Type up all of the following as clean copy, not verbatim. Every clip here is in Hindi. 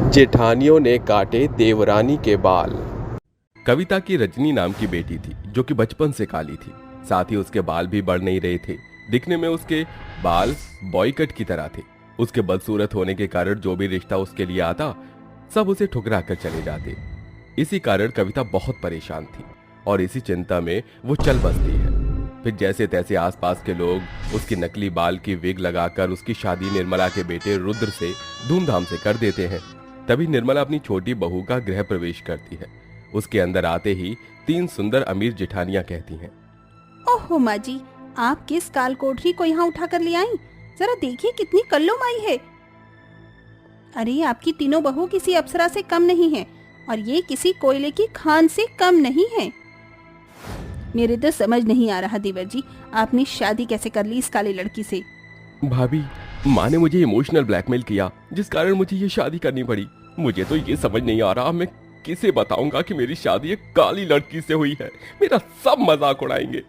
जेठानियों ने काटे देवरानी के बाल। कविता की रजनी नाम की बेटी थी जो कि बचपन से काली थी। साथ ही उसके बाल भी बढ़ नहीं रहे थे। दिखने में उसके बाल बॉयकट की तरह थे। उसके बदसूरत होने के कारण जो भी रिश्ता उसके लिए आता सब उसे ठुकरा कर चले जाते। इसी कारण कविता बहुत परेशान थी और इसी चिंता में वो चल बसती है। फिर जैसे तैसे आसपास के लोग उसकी नकली बाल की विग लगाकर उसकी शादी निर्मला के बेटे रुद्र से धूमधाम से कर देते हैं। तभी निर्मला अपनी छोटी बहू का गृह प्रवेश करती है। उसके अंदर आते ही 3 सुंदर अमीर जेठानियां कहती हैं, ओहो माँ जी, आप किस काल कोठरी को यहाँ उठा कर ले आई? जरा देखिए कितनी कल्लुमाई है। अरे आपकी तीनों बहू किसी अप्सरा से कम नहीं है और ये किसी कोयले की खान से कम नहीं है। मेरे तो समझ नहीं आ रहा देवर जी, आपने शादी कैसे कर ली इस काली लड़की से? भाभी, माँ ने मुझे इमोशनल ब्लैकमेल किया जिस कारण मुझे ये शादी करनी पड़ी। मुझे तो ये समझ नहीं आ रहा मैं किसे बताऊंगा कि मेरी शादी एक काली लड़की से हुई है। मेरा सब मजाक उड़ाएंगे।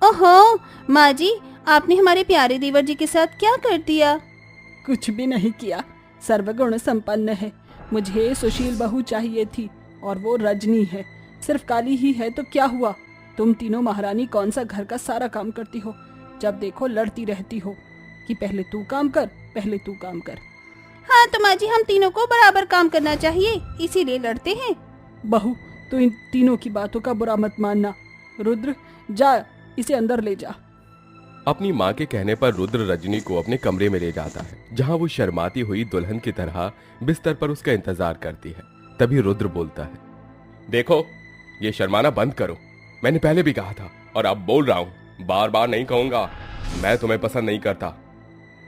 ओहो माँ जी, आपने हमारे प्यारे देवर जी के साथ क्या कर दिया? कुछ भी नहीं किया, सर्वगुण संपन्न है। मुझे सुशील बहू चाहिए थी और वो रजनी है। सिर्फ काली ही है तो क्या हुआ? तुम तीनों महारानी कौन सा घर का सारा काम करती हो? जब देखो लड़ती रहती हो कि पहले तू काम कर, पहले तू काम कर। हाँ तो माँ जी, हम तीनों को बराबर काम करना चाहिए, इसीलिए लड़ते हैं। बहू, तो इन तीनों की बातों का बुरा मत मानना। रुद्र, जा इसे अंदर ले जा। अपनी माँ के कहने पर रुद्र रजनी को अपने कमरे में ले जाता है, जहाँ वो शर्माती हुई दुल्हन की तरह बिस्तर पर उसका इंतजार करती है। तभी रुद्र बोलता है, देखो ये शर्माना बंद करो। मैंने पहले भी कहा था और अब बोल रहा हूँ, बार बार नहीं कहूंगा, मैं तुम्हें पसंद नहीं करता।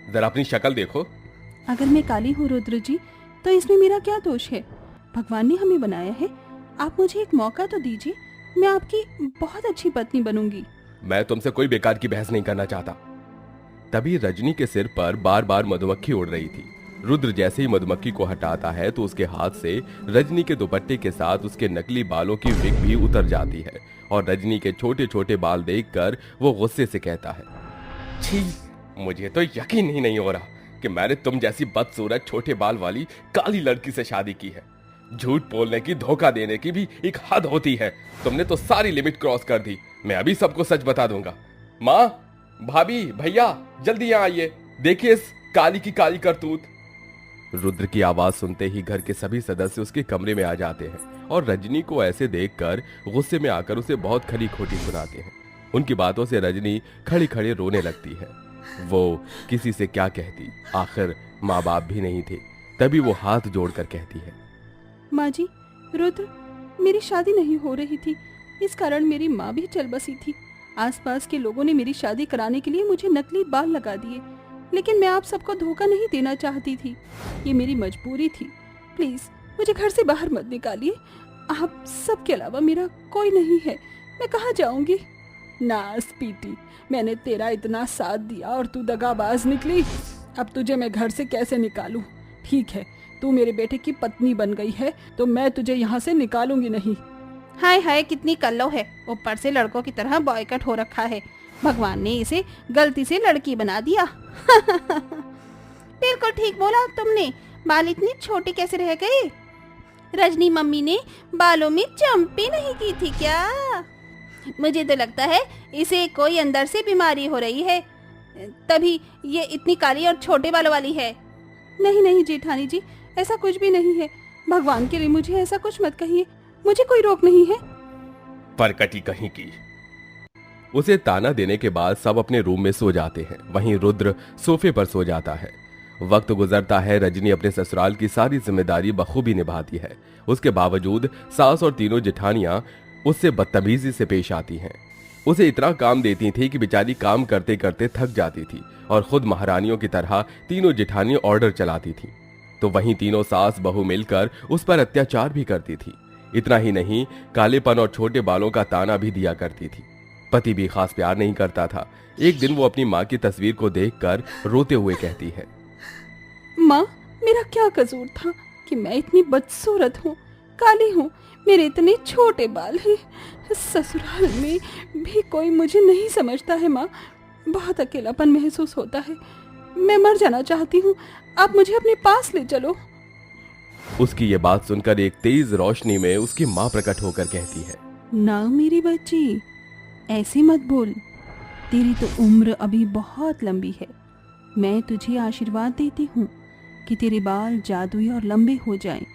जरा अपनी शक्ल देखो। अगर मैं काली हूँ रुद्र जी, तो इसमें मेरा क्या दोष है? भगवान ने हमें बनाया है, आप मुझे एक मौका तो दीजिए, मैं आपकी बहुत अच्छी पत्नी बनूंगी। मैं तुमसे कोई बेकार की बहस नहीं करना चाहता। तभी रजनी के सिर पर बार बार मधुमक्खी उड़ रही थी। रुद्र जैसे ही मधुमक्खी को हटाता है तो उसके हाथ से रजनी के दुपट्टे के साथ उसके नकली बालों की विग भी उतर जाती है और रजनी के छोटे छोटे बाल देखकर वो गुस्से से कहता है, छी, मुझे तो यकीन ही नहीं हो रहा कि मैंने तुम जैसी बदसूरत छोटे बाल वाली काली लड़की से शादी की है। झूठ बोलने की, धोखा देने की भी एक हद होती है। तुमने तो सारी लिमिट क्रॉस कर दी। मैं अभी सबको सच बता दूंगा। माँ, भाभी, भैया, जल्दी यहाँ आइए, देखिए इस काली की काली करतूत। रुद्र की आवाज सुनते ही घर के सभी सदस्य उसके कमरे में आ जाते हैं और रजनी को ऐसे देखकर गुस्से में आकर उसे बहुत खरी खोटी सुनाते हैं। उनकी बातों से रजनी खड़ी खड़ी रोने लगती है। वो किसी से क्या कहती, आखिर माँ बाप भी नहीं थे। तभी वो हाथ जोड़कर कहती है, माँ जी, रुद्र, मेरी शादी नहीं हो रही थी, इस कारण मेरी माँ भी चल बसी थी। आसपास के लोगों ने मेरी शादी कराने के लिए मुझे नकली बाल लगा दिए, लेकिन मैं आप सबको धोखा नहीं देना चाहती थी। ये मेरी मजबूरी थी। प्लीज मुझे घर से बाहर मत निकालिए। आप सबके अलावा मेरा कोई नहीं है। मैं कहाँ जाऊंगी? नास पीटी, मैंने तेरा इतना साथ दिया और तू दगाबाज निकली। अब तुझे मैं घर से कैसे निकालूं? ठीक है, तू मेरे बेटे की पत्नी बन गई है तो मैं तुझे यहाँ से निकालूंगी नहीं। हाय हाय, कितनी कल्लो है, ऊपर से लड़कों की तरह बॉयकट हो रखा है। भगवान ने इसे गलती से लड़की बना दिया। बिल्कुल ठीक बोला तुमने, बाल इतने छोटे कैसे रह गए? रजनी मम्मी ने बालों में चंपी नहीं की थी क्या? मुझे तो लगता है इसे कोई अंदर से बीमारी हो रही है, तभी ये इतनी काली और छोटे बालों वाली है। नहीं नहीं जेठानी जी, ऐसा कुछ भी नहीं है। भगवान के लिए मुझे ऐसा कुछ मत कहिए, मुझे कोई रोक नहीं है। परकटी कहीं की। उसे ताना देने के बाद सब अपने रूम में सो जाते हैं। वहीं रुद्र सोफे पर सो जाता है। वक्त गुजरता है, रजनी अपने ससुराल की सारी जिम्मेदारी बखूबी निभाती है। उसके बावजूद सास और तीनों जेठानियां उससे बदतमीजी से पेश आती हैं। उसे इतना काम देती थी कि बेचारी काम करते करते थक जाती थी और खुद महारानियों की तरह तीनों जेठानियां ऑर्डर चलाती थी। तो वहीं तीनों सास बहू मिलकर उस पर अत्याचार भी करती थी। इतना ही नहीं, कालेपन और छोटे बालों का ताना भी दिया करती थी। पति भी खास प्यार नहीं करता था। एक दिन वो अपनी माँ की तस्वीर को देखकर रोते हुए कहती है, माँ, मेरा क्या कसूर था कि मैं इतनी बदसूरत हूँ, काली हूँ, मेरे इतने छोटे बाल हैं। ससुराल में भी कोई मुझे नहीं समझता है माँ, बहुत अकेलापन महसूस होता है। मैं मर जाना चाहती हूँ, आप मुझे अपने पास ले चलो। उसकी ये बात सुनकर एक तेज रोशनी में उसकी माँ प्रकट होकर कहती है, ना मेरी बच्ची, ऐसे मत बोल। तेरी तो उम्र अभी बहुत लंबी है। मैं तुझे आशीर्वाद देती हूँ कि तेरे बाल जादुई और लंबे हो जाएं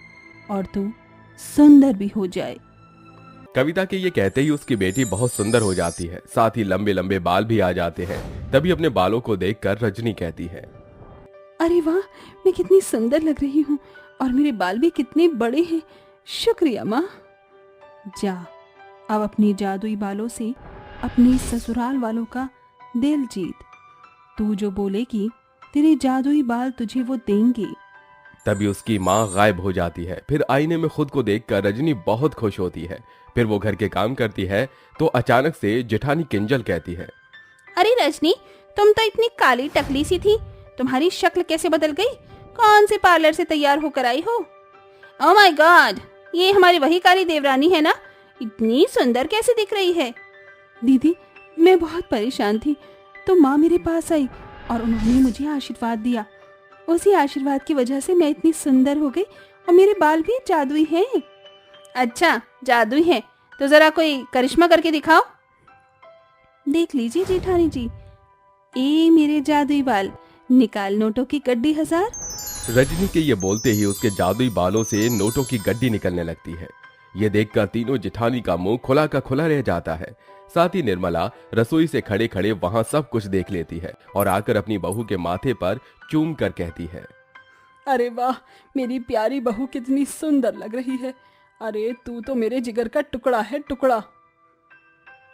और तू सुंदर भी हो जाए। कविता के ये कहते ही उसकी बेटी बहुत सुंदर हो जाती है, साथ ही लंबे लंबे बाल भी आ जाते हैं। तभी अपने बालों को देखकर रजनी कहती है, अरे वाह, मैं कितनी सुंदर लग रही हूँ और मेरे बाल भी कितने बड़े हैं। शुक्रिया माँ। जा, अब अपने जादुई बालों से अपने ससुराल वालों का दिल जीत। तू जो बोलेगी तेरे जादुई बाल तुझे वो देंगे। तभी उसकी माँ गायब हो जाती है। फिर आईने में खुद को देखकर रजनी बहुत खुश होती है। फिर वो घर के काम करती है तो अचानक से जेठानी किंजल कहती है, अरे रजनी, तुम तो इतनी काली टकली सी थी, तुम्हारी शक्ल कैसे बदल गई? कौन से पार्लर से तैयार होकर आई हो? ओह माय गॉड, ये हमारी वही काली देवरानी है ना? इतनी सुंदर कैसे दिख रही है? दीदी, मैं बहुत परेशान थी तो माँ मेरे पास आई और उन्होंने मुझे आशीर्वाद दिया। उसी आशीर्वाद की वजह से मैं इतनी सुंदर हो गई और मेरे बाल भी जादुई हैं। अच्छा, जादुई हैं तो जरा कोई करिश्मा करके दिखाओ। देख लीजिए जेठानी जी, ए मेरे जादुई बाल, निकाल नोटों की गड्डी 1000। रजनी के ये बोलते ही उसके जादुई बालों से नोटों की गड्डी निकलने लगती है। ये देखकर तीनों जेठानी का मुंह खुला का खुला रह जाता है। साथ ही निर्मला रसोई से खड़े खड़े वहां सब कुछ देख लेती है और आकर अपनी बहू के माथे पर चूम कर कहती है, अरे वाह, मेरी प्यारी बहू कितनी सुंदर लग रही है। अरे तू तो मेरे जिगर का टुकड़ा है, टुकड़ा।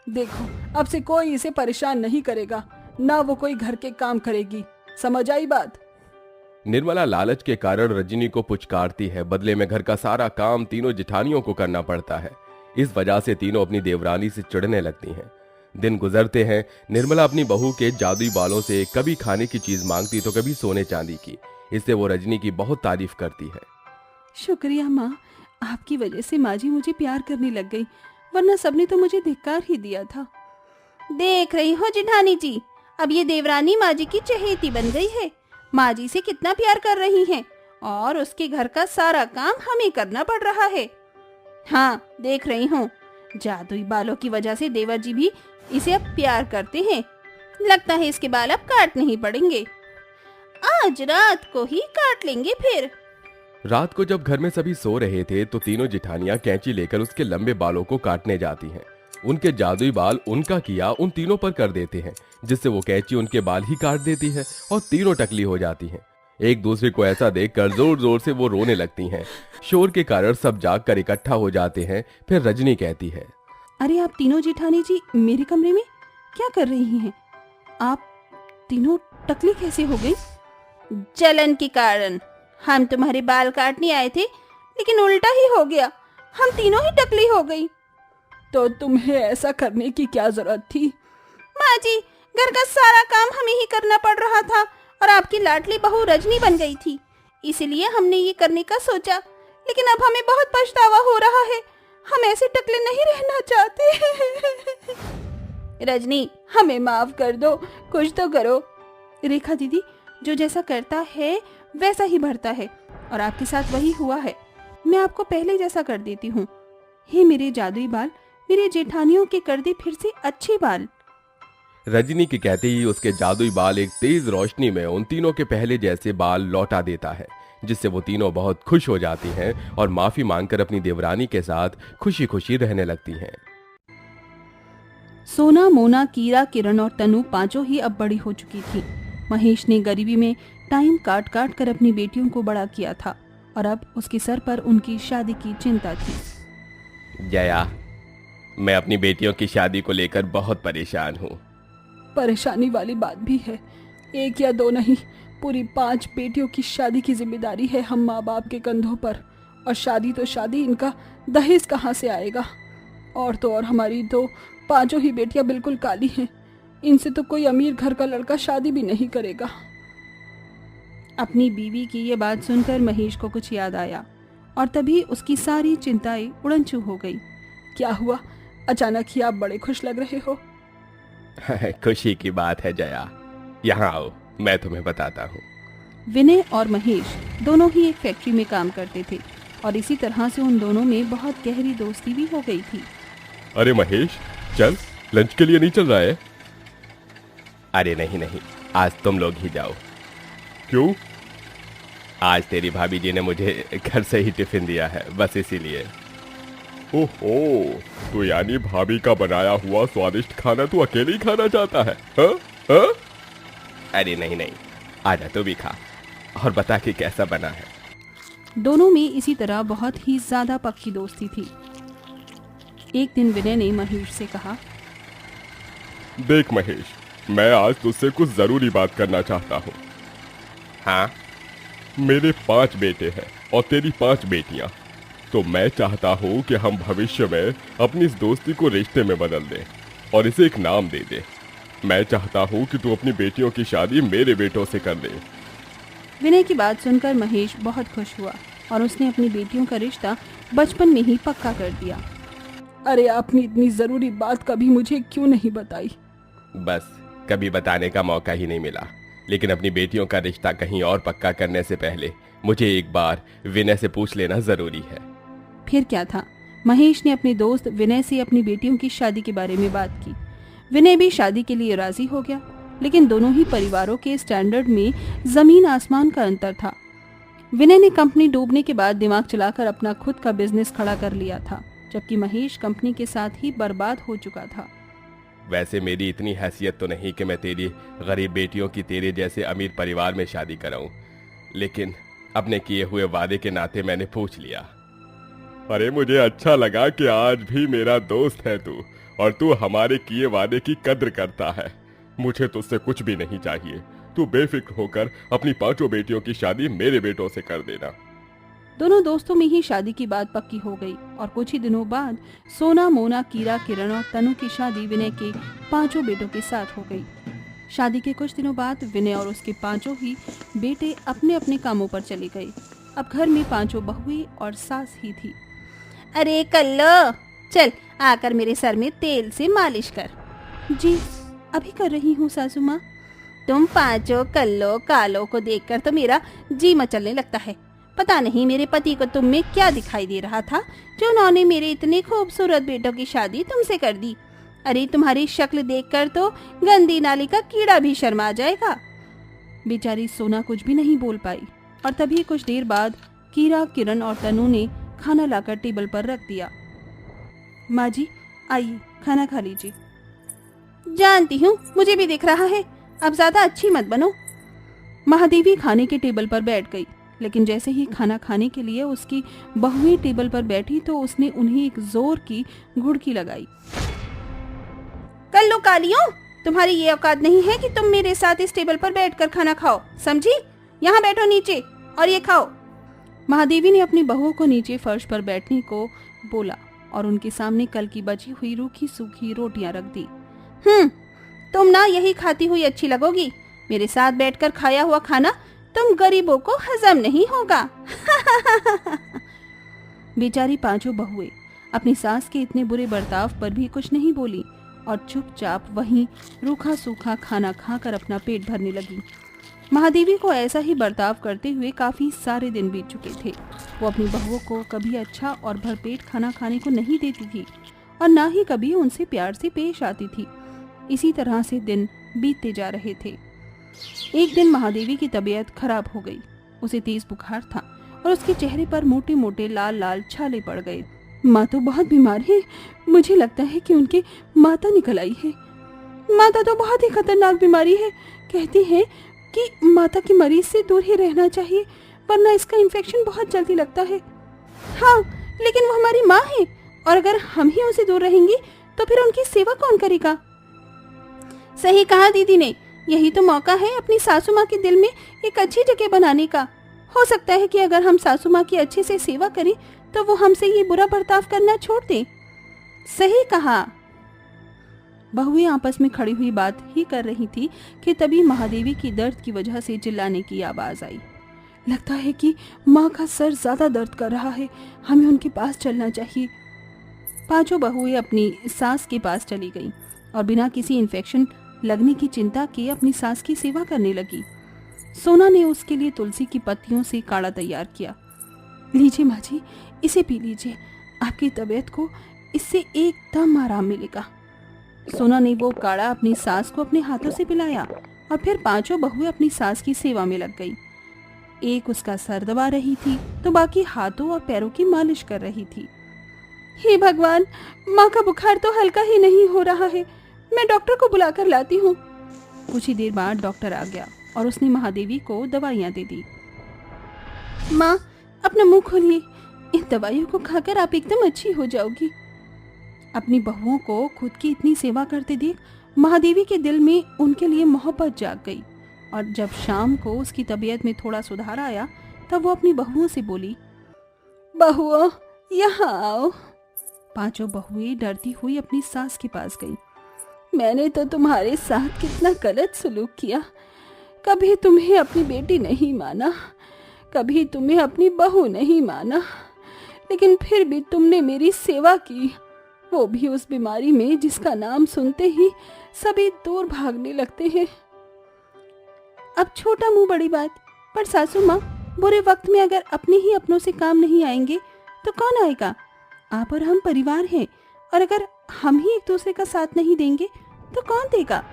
देखो, अब से कोई इसे परेशान नहीं करेगा, ना वो कोई घर के काम करेगी। समझ आई बात? निर्मला लालच के कारण रजनी को पुचकारती है। बदले में घर का सारा काम तीनों जेठानियों को करना पड़ता है। इस वजह से तीनों अपनी देवरानी से चिढ़ने लगती हैं। दिन गुजरते हैं। निर्मला अपनी बहू के जादुई बालों से कभी खाने की चीज मांगती तो कभी सोने चांदी की। इससे वो रजनी की बहुत तारीफ करती है। शुक्रिया माँ, आपकी वजह से माँ जी मुझे प्यार करने लग गई, वरना सबने तो मुझे धिक्कार ही दिया था। देख रही हो जेठानी जी, अब ये देवरानी माँ जी की चहेती बन गई है। माँ जी से कितना प्यार कर रही हैं और उसके घर का सारा काम हमें करना पड़ रहा है। हाँ, देख रही हूँ, जादुई बालों की वजह से देवर जी भी इसे अब प्यार करते हैं। लगता है इसके बाल अब काटने ही पड़ेंगे। आज रात को ही काट लेंगे फिर। रात को जब घर में सभी सो रहे थे तो तीनों जेठानियां कैंची लेकर उसके लंबे बालों को काटने जाती हैं। उनके जादुई बाल उनका किया उन तीनों पर कर देते हैं, जिससे वो कैंची उनके बाल ही काट देती है और तीनों टकली हो जाती हैं। एक दूसरे को ऐसा देखकर जोर जोर से वो रोने लगती हैं। शोर के कारण सब जागकर इकट्ठा हो जाते हैं। फिर रजनी कहती है, अरे आप तीनों जेठानी जी मेरे कमरे में क्या कर रही हैं? आप तीनों टकली कैसे हो गई? जलन के कारण। हम तुम्हारे बाल काटने आए थे लेकिन उल्टा ही हो गया, हम तीनों ही टकली हो गई। तो तुम्हें ऐसा करने की क्या जरूरत थी? माँ जी, घर का सारा काम हमें ही करना पड़ रहा था और आपकी लाडली बहू रजनी बन गई थी, इसीलिए हमने ये करने का सोचा। लेकिन अब हमें बहुत पछतावा हो रहा है, हम ऐसे टकले नहीं रहना चाहते। रजनी, हमें माफ कर दो, कुछ तो करो। रेखा दीदी, जो जैसा करता है वैसा ही भरता है और आपके साथ वही हुआ है। मैं आपको पहले जैसा कर देती हूँ। हे मेरे जादुई बाल, मेरे जेठानियों के कर दे फिर से अच्छे बाल। रजनी के कहते ही उसके जादुई बाल एक तेज रोशनी में उन तीनों के पहले जैसे बाल लौटा देता है, जिससे वो तीनों बहुत खुश हो जाती हैं और माफी मांगकर अपनी देवरानी के साथ खुशी खुशी रहने लगती हैं। सोना, मोना, कीरा, किरण और तनु पांचों ही अब बड़ी हो चुकी थी। महेश ने गरीबी में टाइम काट काट कर अपनी बेटियों को बड़ा किया था और अब उसके सर पर उनकी शादी की चिंता थी। जया, मैं अपनी बेटियों की शादी को लेकर बहुत परेशान हूँ। परेशानी वाली बात भी है। 1 या 2 नहीं, पूरी 5 बेटियों की शादी की जिम्मेदारी है हम माँ बाप के कंधों पर। और शादी तो शादी, इनका दहेज कहाँ से आएगा? और तो और हमारी तो 5 ही बेटियां बिल्कुल काली हैं। इनसे तो कोई अमीर घर का लड़का शादी भी नहीं करेगा। अपनी बीवी की ये बात सुनकर महेश को कुछ याद आया और तभी उसकी सारी चिंताएं उड़नछू हो गई। क्या हुआ? अचानक ही आप बड़े खुश लग रहे हो। खुशी की बात है जया, यहाँ आओ, मैं तुम्हें बताता हूँ। विनय और महेश दोनों ही एक फैक्ट्री में काम करते थे और इसी तरह से उन दोनों में बहुत गहरी दोस्ती भी हो गई थी। अरे महेश, चल लंच के लिए नहीं चल रहा है? अरे नहीं नहीं, आज तुम लोग ही जाओ। क्यों? आज तेरी भाभी जी ने मुझे घर से ही टिफिन दिया है, बस इसीलिए। ओहो, तो यानी भाभी का बनाया हुआ स्वादिष्ट खाना तू अकेले ही खाना चाहता है? हाँ? हाँ? अरे नहीं नहीं, आजा तू भी खा और बता कि कैसा बना है। दोनों में इसी तरह बहुत ही ज्यादा पक्की दोस्ती थी। एक दिन विनय ने महेश से कहा, देख महेश, मैं आज तुझसे कुछ जरूरी बात करना चाहता हूँ। हाँ? मेरे 5 बेटे हैं और तेरी 5 बेटियां, तो मैं चाहता हूँ कि हम भविष्य में अपनी इस दोस्ती को रिश्ते में बदल दें और इसे एक नाम दे दे। मैं चाहता हूँ कि तू अपनी बेटियों की शादी मेरे बेटों से कर दे। विनय की बात सुनकर महेश बहुत खुश हुआ और उसने अपनी बेटियों का रिश्ता बचपन में ही पक्का कर दिया। अरे आपने इतनी जरूरी बात कभी मुझे क्यों नहीं बताई? बस कभी बताने का मौका ही नहीं मिला, लेकिन अपनी बेटियों का रिश्ता कहीं और पक्का करने से पहले मुझे एक बार विनय से पूछ लेना जरूरी है। फिर क्या था, महेश ने अपने दोस्त विनय से अपनी बेटियों की शादी के बारे में बात की। विनय भी शादी के लिए राजी हो गया, लेकिन दोनों ही परिवारों के स्टैंडर्ड में जमीन आसमान का अंतर था। विनय ने कंपनी डूबने के बाद दिमाग चलाकर अपना खुद का बिजनेस खड़ा कर लिया था, जबकि महेश कंपनी के साथ ही बर्बाद हो चुका था। वैसे मेरी इतनी हैसियत तो नहीं कि मैं तेरी गरीब बेटियों की तेरे जैसे अमीर परिवार में शादी कराऊं, लेकिन अपने किए हुए वादे के नाते मैंने पूछ लिया। अरे मुझे अच्छा लगा कि आज भी मेरा दोस्त है तू, और तू हमारे किए वादे की कद्र करता है। मुझे तुझसे कुछ भी नहीं चाहिए, तू बेफिक्र होकर अपनी 5 बेटियों की शादी मेरे बेटों से कर देना। दोनों दोस्तों में ही शादी की बात पक्की हो गई और कुछ ही दिनों बाद सोना, मोना, कीरा, किरण और तनु की शादी विनय के 5 बेटों के साथ हो गई। शादी के कुछ दिनों बाद विनय और उसके 5 ही बेटे अपने अपने कामों पर चले गए। अब घर में 5 बहुएं और सास ही थी। अरे कल्लो, चल आकर मेरे सर में तेल से मालिश कर। जी अभी कर रही हूँ सासू माँ। तुम 5 कल्लो कालों को देखकर तो मेरा जी मचलने लगता है। पता नहीं मेरे पति को तुम में क्या दिखाई दे रहा था जो उन्होंने मेरे इतने खूबसूरत बेटों की शादी तुमसे कर दी। अरे तुम्हारी शक्ल देखकर तो गंदी नाली का कीड़ा भी शर्मा जाएगा। बेचारी सोना कुछ भी नहीं बोल पाई और तभी कुछ देर बाद कीरा, किरण और तनु ने खाना लाकर टेबल पर रख दिया। माँ जी आइए खाना खा लीजिए। जानती हूँ, मुझे भी दिख रहा है, अब ज्यादा अच्छी मत बनो। महादेवी खाने के टेबल पर बैठ गई, लेकिन जैसे ही खाना खाने के लिए उसकी बहुएं टेबल पर बैठी तो उसने उन्हें एक जोर की घुड़की लगाई। कल्लो कालियों, तुम्हारी ये औकात नहीं है कि तुम मेरे साथ इस टेबल पर बैठकर खाना खाओ, समझी? यहाँ बैठो नीचे और ये खाओ। महादेवी ने अपनी बहुओं को नीचे फर्श पर बैठने को बोला और उनके सामने कल की बची हुई रूखी सूखी रोटियां रख दी। तुम ना यही खाती हुई अच्छी लगोगी। मेरे साथ बैठकर खाया हुआ खाना तुम गरीबों को हजम नहीं होगा। बेचारी 5 बहुएं अपनी सास के इतने बुरे बर्ताव पर भी कुछ नहीं बोली और चुपचाप वहीं रूखा सूखा खाना खाकर अपना पेट भरने लगी। महादेवी को ऐसा ही बर्ताव करते हुए काफी सारे दिन बीत चुके थे। वो अपनी बहुओं को कभी अच्छा और भरपेट खाना खाने को नहीं देती थी और ना ही कभी उनसे प्यार से पेश आती थी। इसी तरह से दिन बीतते जा रहे थे। एक दिन महादेवी की तबीयत खराब हो गई। उसे तेज बुखार था और उसके चेहरे पर मोटे मोटे लाल लाल छाले पड़ गए। माँ तो बहुत बीमार है, मुझे लगता है कि उनके माता निकल आई है। माता तो बहुत ही खतरनाक बीमारी है, कहती है कि माता की मरीज से दूर ही रहना चाहिए वरना इसका इन्फेक्शन बहुत जल्दी लगता है। हाँ, लेकिन वो हमारी माँ है और अगर हम ही उनसे दूर रहेंगे तो फिर उनकी सेवा कौन करेगा? सही कहा दीदी ने, यही तो मौका है अपनी सासू माँ के दिल में एक अच्छी जगह बनाने का। हो सकता है कि अगर हम सासू माँ की अच्छे से सेवा करें तो वो हमसे ये बुरा बर्ताव करना छोड़ दे। सही कहा। बहुएं आपस में खड़ी हुई बात ही कर रही थी कि तभी महादेवी की दर्द की वजह से चिल्लाने की आवाज आई। लगता है कि माँ का सर ज्यादा दर्द कर रहा है, हमें उनके पास चलना चाहिए। 5 बहुएं अपनी सास के पास चली गईं और बिना किसी इन्फेक्शन लगने की चिंता के अपनी सास की सेवा करने लगी। सोना ने उसके लिए तुलसी की पत्तियों से काढ़ा तैयार किया। लीजिए माँ जी, इसे पी लीजिए, आपकी तबीयत को इससे एकदम आराम मिलेगा। सोना ने वो काढ़ा अपनी सास को अपने हाथों से पिलाया और फिर पांचों बहुएं अपनी सास की सेवा में लग गई। एक उसका सर दबा रही थी तो बाकी हाथों और पैरों की मालिश कर रही थी। हे भगवान, माँ का बुखार तो हल्का ही नहीं हो रहा है, मैं डॉक्टर को बुलाकर लाती हूँ। कुछ ही देर बाद डॉक्टर आ गया और उसने महादेवी को दवाइयाँ दे दी। माँ, अपना मुंह खोलिए, इन दवाइयों को खाकर आप एकदम अच्छी हो जाओगी। अपनी बहुओं को खुद की इतनी सेवा करते देख महादेवी के दिल में उनके लिए मोहब्बत जाग गई और जब शाम को उसकी तबीयत में थोड़ा सुधार आया तब वो अपनी बहुओं से बोली, बहुओं यहाँ आओ। पांचों बहुएं डरती हुई अपनी सास के पास गई। मैंने तो तुम्हारे साथ कितना गलत सलूक किया, कभी तुम्हें अपनी बेटी नहीं माना, कभी तुम्हें अपनी बहू नहीं माना, लेकिन फिर भी तुमने मेरी सेवा की, वो भी उस बीमारी में जिसका नाम सुनते ही सभी दूर भागने लगते हैं। अब छोटा मुंह बड़ी बात, पर सासू माँ, बुरे वक्त में अगर अपने ही अपनों से काम नहीं आएंगे तो कौन आएगा? आप और हम परिवार हैं, और अगर हम ही एक दूसरे का साथ नहीं देंगे तो कौन देगा?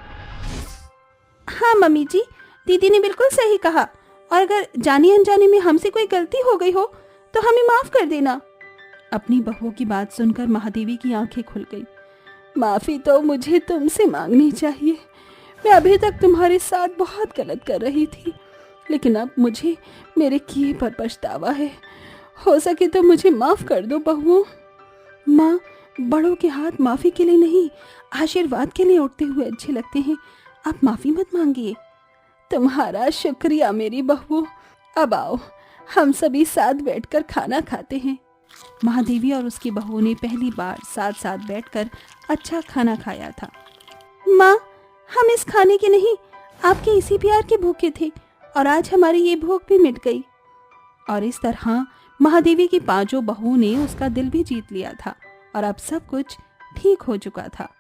हाँ मम्मी जी, दीदी ने बिल्कुल सही कहा, और अगर जाने अनजाने में हमसे कोई गलती हो गई हो तो हमें माफ कर देना। अपनी बहुओं की बात सुनकर महादेवी की आंखें खुल गई। माफी तो मुझे तुमसे मांगनी चाहिए, मैं अभी तक तुम्हारे साथ बहुत गलत कर रही थी, लेकिन अब मुझे मेरे किए पर पछतावा है, हो सके तो मुझे माफ कर दो बहुओं। माँ, बड़ों के हाथ माफी के लिए नहीं, आशीर्वाद के लिए उठते हुए अच्छे लगते हैं, आप माफी मत मांगिए। तुम्हारा शुक्रिया मेरी बहुओं, अब आओ हम सभी साथ बैठकर खाना खाते हैं। महादेवी और उसकी बहुओं ने पहली बार साथ साथ बैठकर अच्छा खाना खाया था। माँ, हम इस खाने के नहीं, आपके इसी प्यार के भूखे थे, और आज हमारी ये भूख भी मिट गई। और इस तरह महादेवी की पांचों बहुओं ने उसका दिल भी जीत लिया था और अब सब कुछ ठीक हो चुका था।